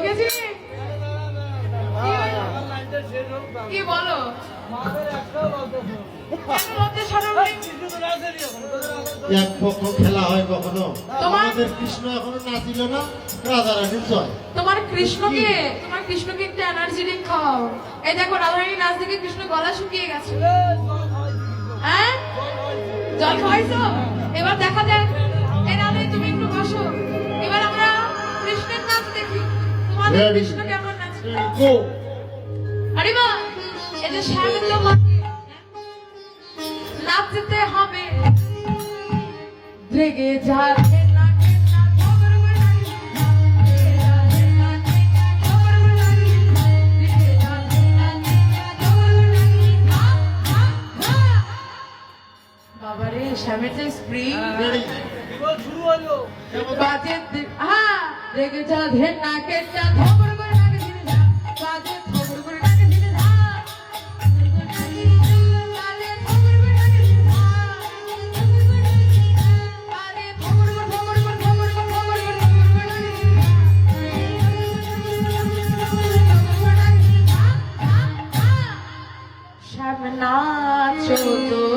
দেখেছি কি বলো এক পক্ষ খেলা হয় কখনো আমাদের কৃষ্ণ এখনো নাচিল না রাধারানীর জয় তোমার কৃষ্ণকে একটু এনার্জি ড্রিঙ্ক খাও এই দেখো রাধারানী নাচ দেখে কৃষ্ণ গলা শুকিয়ে গেছে হ্যাঁ জল খাওয়াইছো এবার দেখা যাক এই রাধে তুমি একটু বসো এবার আমরা কৃষ্ণের নাচ দেখি তোমাদের কৃষ্ণ কেমন নাচে আরে বা এই যে শ্যামের মাকে নাচতে হবে রেগে যাচ্ছে বাবারে শ্যামের যে স্প্রিং শুরু হলো বাজে হ্যাঁ রেগে যা ধের নাকের চা ধবর করে নাকে দিলে যা বাজে ধবর করে নাকে দিলে যা বাজে ধবর করে নাকে দিলে যা বাজে ধবর করে ধবর করে ধবর করে ধবর করে ধবর করে নাকে দিলে যা শ্যাম নাচো তো